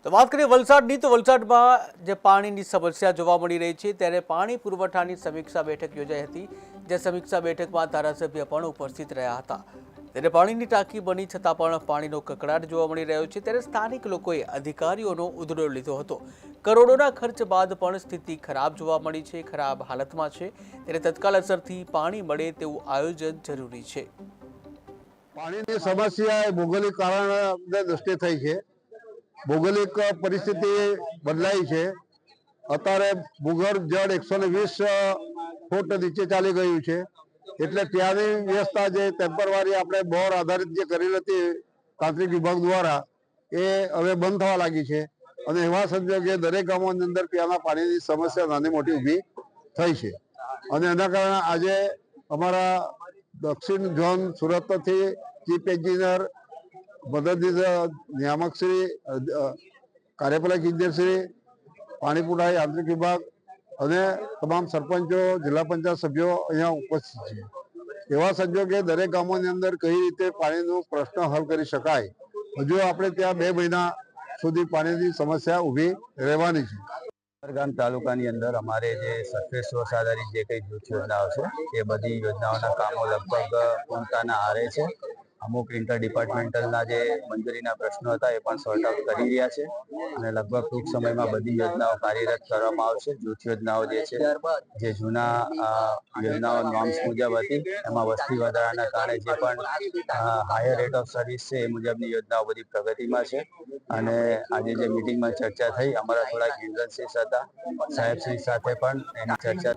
તો વાત કરીએ વલસાડની તો વલસાડમાં જે પાણીની સમસ્યા જોવા મળી રહી છે ત્યારે પાણી પુરવઠાની સમીક્ષા બેઠક યોજાઈ હતી જે સમીક્ષા બેઠકમાં ધારાસભ્ય પણ ઉપસ્થિત રહ્યા હતા ત્યારે પાણીની ટાંકી બની છતાં પણ પાણીનો કકળાટ જોવા મળી રહ્યો છે ત્યારે સ્થાનિક લોકોએ અધિકારીઓનો ઉધડો લીધો હતો કરોડોના ખર્ચ બાદ પણ સ્થિતિ ખરાબ જોવા મળી છે ખરાબ હાલતમાં છે ત્યારે તત્કાલ અસરથી પાણી મળે તેવું આયોજન જરૂરી છે પાણીની સમસ્યા એ ભૌગોલિક કારણને દ્રષ્ટિએ થઈ છે ભૌગોલિક પરિસ્થિતિ બદલાઈ છે અત્યારે ભૂગર્ભ જળ 120 ફૂટ નીચે ચાલી ગયું છે એટલે ત્યાંની વ્યવસ્થા જે ટેમ્પરરી આપણે બોર આધારિત જે કરેલ હતી તાંત્રિક વિભાગ દ્વારા એ હવે બંધ થવા લાગી છે અને એવા સંજોગે દરેક ગામોની અંદર ત્યાંના પાણીની સમસ્યા નાની મોટી ઊભી થઈ છે અને એના કારણે આજે અમારા દક્ષિણ ઝોન સુરતથી ચીફ એન્જિનિયર મદદનીશ નિયામક શ્રી કાર્યપાલક ઇજનેર શ્રી પાણી પુરવઠા યાંત્રિક વિભાગ અને તમામ સરપંચો જિલ્લા પંચાયત સભ્યો અહીંયા ઉપસ્થિત છે એવા સંજોગે દરેક ગામોની અંદર કઈ રીતે પાણીનો પ્રશ્ન હલ કરી શકાય હજુ આપણે ત્યાં 2 મહિના સુધી પાણીની સમસ્યા ઊભી રહેવાની છે ઉમરગામ તાલુકાની અંદર અમારે જે સરફેસ સોર્સ આધારિત જે કંઈ જૂથ યોજનાઓ છે એ બધી યોજનાઓના કામો લગભગ પૂર્ણતાના આરે છે અમુક ઇન્ટર ડિપાર્ટમેન્ટલના જે મંજૂરીના પ્રશ્નો હતા એ પણ સોર્ટ આઉટ કરી રહ્યા છે અને લગભગ ટૂંક સમયમાં બધી યોજનાઓ કાર્યરત કરવામાં આવશે જૂથ યોજનાઓ જે છે જે જૂના યોજનાઓ નોર્મ્સ મુજબ હતી એમાં વસ્તી વધારાના કારણે જે પણ હાયર રેટ ઓફ સર્વિસ છે એ મુજબની યોજનાઓ બધી પ્રગતિમાં છે અને આજે જે મિટિંગમાં ચર્ચા થઈ અમારા થોડાક એજન્સીસ હતા સાહેબશ્રી સાથે પણ એની ચર્ચા